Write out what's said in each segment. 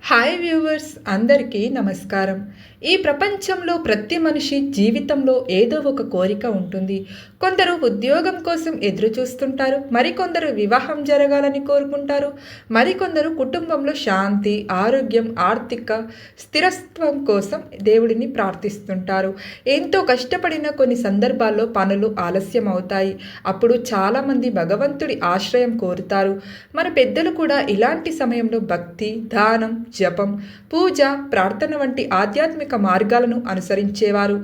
Hi viewers అందరికీ నమస్కారం. ఈ ప్రపంచంలో ప్రతి మనిషి జీవితంలో ఏదో ఒక కోరిక ఉంటుంది. కొందరు ఉద్యోగం కోసం ఎదురు చూస్తుంటారు, మరికొందరు వివాహం జరగాలని కోరుకుంటారు, మరికొందరు కుటుంబంలో శాంతి, ఆరోగ్యం, ఆర్థిక స్థిరత్వం కోసం దేవుడిని ప్రార్థిస్తుంటారు. ఎంతో కష్టపడిన కొన్ని సందర్భాల్లో పనులు ఆలస్యం అవుతాయి. అప్పుడు చాలామంది భగవంతుడి ఆశ్రయం కోరుతారు. మన పెద్దలు కూడా ఇలాంటి సమయంలో భక్తి, దానం, జపం, పూజ, ప్రార్థన వంటి ఆధ్యాత్మిక మార్గాలను అనుసరించేవారు.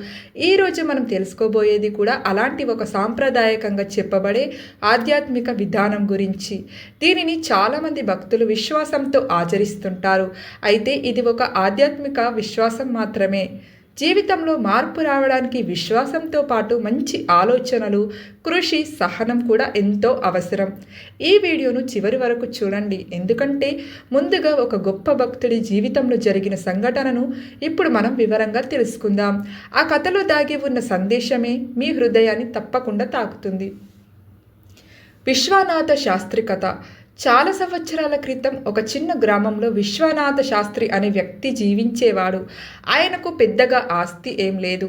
ఈరోజు మనం తెలుసుకోబోయేది కూడా అలాంటి ఒక సాంప్రదాయకంగా చెప్పబడే ఆధ్యాత్మిక విధానం గురించి. దీనిని చాలామంది భక్తులు విశ్వాసంతో ఆచరిస్తుంటారు. అయితే ఇది ఒక ఆధ్యాత్మిక విశ్వాసం మాత్రమే. జీవితంలో మార్పు రావడానికి విశ్వాసంతో పాటు మంచి ఆలోచనలు, కృషి, సహనం కూడా ఎంతో అవసరం. ఈ వీడియోను చివరి వరకు చూడండి, ఎందుకంటే ముందుగా ఒక గొప్ప భక్తుడి జీవితంలో జరిగిన సంఘటనను ఇప్పుడు మనం వివరంగా తెలుసుకుందాం. ఆ కథలో దాగి ఉన్న సందేశమే మీ హృదయాన్ని తప్పకుండా తాకుతుంది. విశ్వనాథ శాస్త్రి కథ. చాలా సంవత్సరాల క్రితం ఒక చిన్న గ్రామంలో విశ్వనాథ శాస్త్రి అనే వ్యక్తి జీవించేవాడు. ఆయనకు పెద్దగా ఆస్తి ఏం లేదు,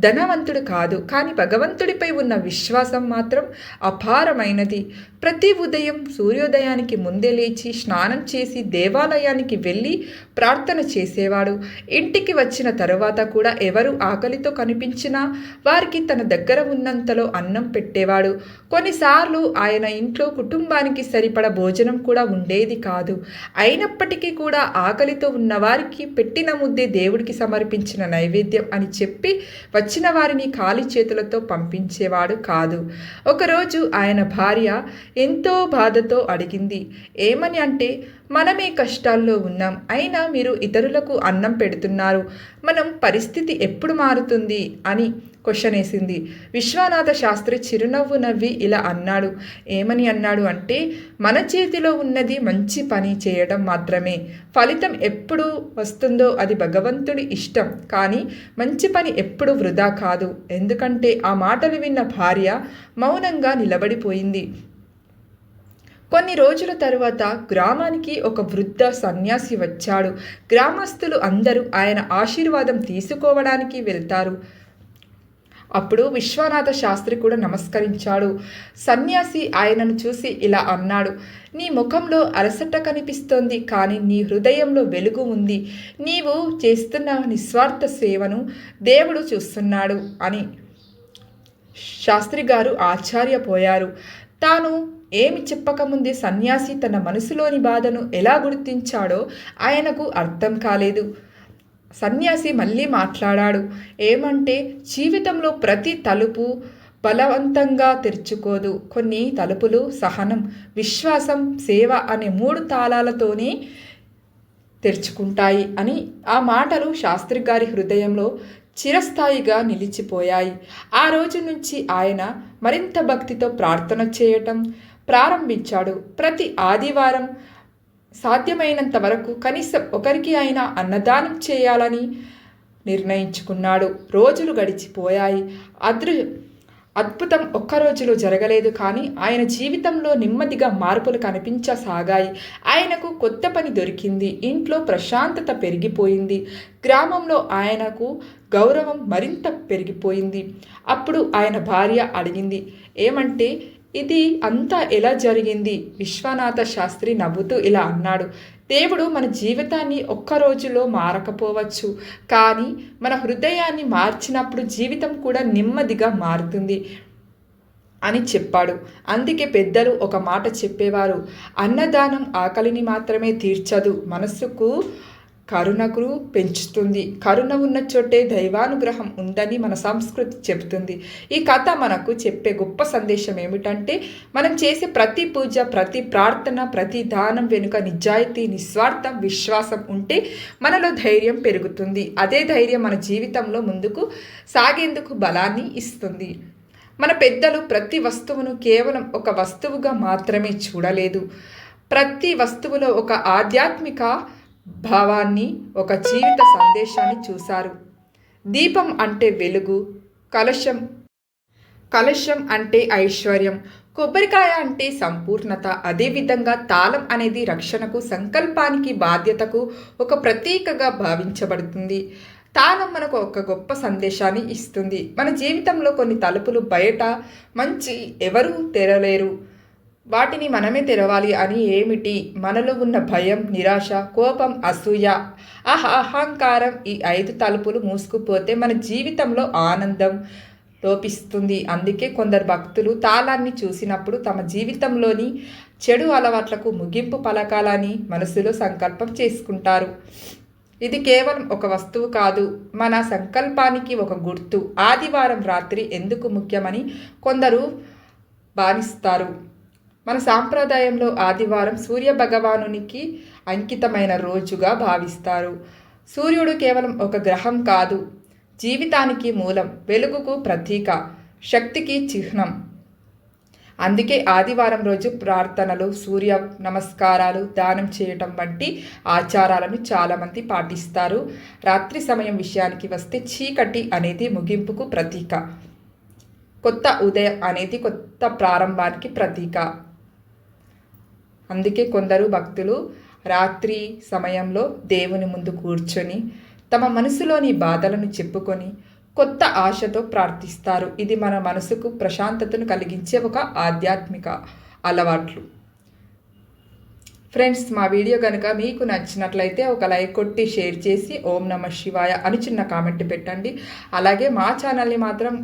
ధనవంతుడు కాదు, కానీ భగవంతుడిపై ఉన్న విశ్వాసం మాత్రం అపారమైనది. ప్రతి ఉదయం సూర్యోదయానికి ముందే లేచి స్నానం చేసి దేవాలయానికి వెళ్ళి ప్రార్థన చేసేవాడు. ఇంటికి వచ్చిన తరువాత కూడా ఎవరు ఆకలితో కనిపించినా వారికి తన దగ్గర ఉన్నంతలో అన్నం పెట్టేవాడు. కొన్నిసార్లు ఆయన ఇంట్లో కుటుంబానికి సరిపడ భోజనం కూడా ఉండేది కాదు. అయినప్పటికీ కూడా ఆకలితో ఉన్నవారికి పెట్టిన ముద్దే దేవుడికి సమర్పించిన నైవేద్యం అని చెప్పి వచ్చిన వారిని ఖాళీ చేతులతో పంపించేవాడు కాదు. ఒకరోజు ఆయన భార్య ఎంతో బాధతో అడిగింది. ఏమని అంటే, మనమే కష్టాల్లో ఉన్నాం, అయినా మీరు ఇతరులకు అన్నం పెడుతున్నారు, మనం పరిస్థితి ఎప్పుడు మారుతుంది అని క్వశ్చన్ వేసింది. విశ్వనాథ శాస్త్రి చిరునవ్వు నవ్వి ఇలా అన్నాడు. ఏమని అన్నాడు అంటే, మన చేతిలో ఉన్నది మంచి పని చేయడం మాత్రమే. ఫలితం ఎప్పుడు వస్తుందో అది భగవంతుడి ఇష్టం, కానీ మంచి పని ఎప్పుడు వృధా కాదు. ఎందుకంటే ఆ మాటలు విన్న భార్య మౌనంగా నిలబడిపోయింది. కొన్ని రోజుల తరువాత గ్రామానికి ఒక వృద్ధ సన్యాసి వచ్చాడు. గ్రామస్తులు అందరూ ఆయన ఆశీర్వాదం తీసుకోవడానికి వెళ్తారు. అప్పుడు విశ్వనాథ శాస్త్రి కూడా నమస్కరించాడు. సన్యాసి ఆయనను చూసి ఇలా అన్నాడు. నీ ముఖంలో అలసట కనిపిస్తోంది, కానీ నీ హృదయంలో వెలుగు ఉంది. నీవు చేస్తున్న నిస్వార్థ సేవను దేవుడు చూస్తున్నాడు అని. శాస్త్రి గారు ఆశ్చర్యపోయారు. తాను ఏమి చెప్పకముందే సన్యాసి తన మనసులోని బాధను ఎలా గుర్తించాడో ఆయనకు అర్థం కాలేదు. సన్యాసి మళ్ళీ మాట్లాడాడు. ఏమంటే, జీవితంలో ప్రతి తలుపు బలవంతంగా తెరుచుకోదు. కొన్ని తలుపులు సహనం, విశ్వాసం, సేవ అనే 3 తాళాలతోనే తెరుచుకుంటాయి అని. ఆ మాటలు శాస్త్రి గారి హృదయంలో చిరస్థాయిగా నిలిచిపోయాయి. ఆ రోజు నుంచి ఆయన మరింత భక్తితో ప్రార్థన చేయటం ప్రారంభించాడు. ప్రతి ఆదివారం సాధ్యమైనంత వరకు కనీసం ఒకరికి అయినా అన్నదానం చేయాలని నిర్ణయించుకున్నాడు. రోజులు గడిచిపోయాయి. అద్భుతం ఒక్క రోజులో జరగలేదు, కానీ ఆయన జీవితంలో నెమ్మదిగా మార్పులు కనిపించసాగాయి. ఆయనకు కొత్త పని దొరికింది. ఇంట్లో ప్రశాంతత పెరిగిపోయింది. గ్రామంలో ఆయనకు గౌరవం మరింత పెరిగిపోయింది. అప్పుడు ఆయన భార్య అడిగింది. ఏమంటే, ఇది అంతా ఎలా జరిగింది? విశ్వనాథ శాస్త్రి నవ్వుతూ ఇలా అన్నాడు. దేవుడు మన జీవితాన్ని ఒక్క రోజులో మారకపోవచ్చు, కానీ మన హృదయాన్ని మార్చినప్పుడు జీవితం కూడా నెమ్మదిగా మారుతుంది అని చెప్పాడు. అందుకే పెద్దలు ఒక మాట చెప్పేవారు. అన్నదానం ఆకలిని మాత్రమే తీర్చదు, మనస్సుకు కరుణకు పెంచుతుంది. కరుణ ఉన్న చోటే దైవానుగ్రహం ఉందని మన సంస్కృతి చెబుతుంది. ఈ కథ మనకు చెప్పే గొప్ప సందేశం ఏమిటంటే, మనం చేసే ప్రతి పూజ, ప్రతి ప్రార్థన, ప్రతి దానం వెనుక నిజాయితీ, నిస్వార్థం, విశ్వాసం ఉంటే మనలో ధైర్యం పెరుగుతుంది. అదే ధైర్యం మన జీవితంలో ముందుకు సాగేందుకు బలాన్ని ఇస్తుంది. మన పెద్దలు ప్రతి వస్తువును కేవలం ఒక వస్తువుగా మాత్రమే చూడలేదు. ప్రతి వస్తువులో ఒక ఆధ్యాత్మిక భావాన్ని, ఒక జీవిత సందేశాన్ని చూశారు. దీపం అంటే వెలుగు, కలశం అంటే ఐశ్వర్యం, కొబ్బరికాయ అంటే సంపూర్ణత. అదేవిధంగా తాళం అనేది రక్షణకు, సంకల్పానికి, బాధ్యతకు ఒక ప్రతీకగా భావించబడుతుంది. తాళం మనకు ఒక గొప్ప సందేశాన్ని ఇస్తుంది. మన జీవితంలో కొన్ని తలుపులు బయట మంచి ఎవరూ తెరలేరు. వాటిని మనమే తెరవాలి అని ఏమిటి? మనలో ఉన్న భయం, నిరాశ, కోపం, అసూయ, అహంకారం ఈ 5 తలుపులు మూసుకుపోతే మన జీవితంలో ఆనందం లోపిస్తుంది. అందుకే కొందరు భక్తులు తాళాన్ని చూసినప్పుడు తమ జీవితంలోని చెడు అలవాట్లకు ముగింపు పలకాలని మనసులో సంకల్పం చేసుకుంటారు. ఇది కేవలం ఒక వస్తువు కాదు, మన సంకల్పానికి ఒక గుర్తు. ఆదివారం రాత్రి ఎందుకు ముఖ్యమని కొందరు భావిస్తారు. మన సాంప్రదాయంలో ఆదివారం సూర్య భగవానునికి అంకితమైన రోజుగా భావిస్తారు. సూర్యుడు కేవలం ఒక గ్రహం కాదు, జీవితానికి మూలం, వెలుగుకు ప్రతీక, శక్తికి చిహ్నం. అందుకే ఆదివారం రోజు ప్రార్థనలు, సూర్య నమస్కారాలు, దానం చేయటం వంటి ఆచారాలను చాలామంది పాటిస్తారు. రాత్రి సమయం విషయానికి వస్తే చీకటి అనేది ముగింపుకు ప్రతీక, కొత్త ఉదయం అనేది కొత్త ప్రారంభానికి ప్రతీక. అందుకే కొందరు భక్తులు రాత్రి సమయంలో దేవుని ముందు కూర్చొని తమ మనసులోని బాధలను చెప్పుకొని కొత్త ఆశతో ప్రార్థిస్తారు. ఇది మన మనసుకు ప్రశాంతతను కలిగించే ఒక ఆధ్యాత్మిక అలవాట్లు. ఫ్రెండ్స్, మా వీడియో కనుక మీకు నచ్చినట్లయితే ఒక లైక్ కొట్టి షేర్ చేసి ఓం నమః శివాయ అని చిన్న కామెంట్ పెట్టండి. అలాగే మా ఛానల్ని మాత్రం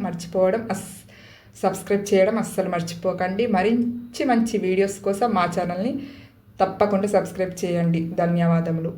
సబ్స్క్రైబ్ చేయడం అస్సలు మర్చిపోకండి. మంచి వీడియోస్ కోసం మా ఛానల్ని తప్పకుండా సబ్స్క్రైబ్ చేయండి. ధన్యవాదములు.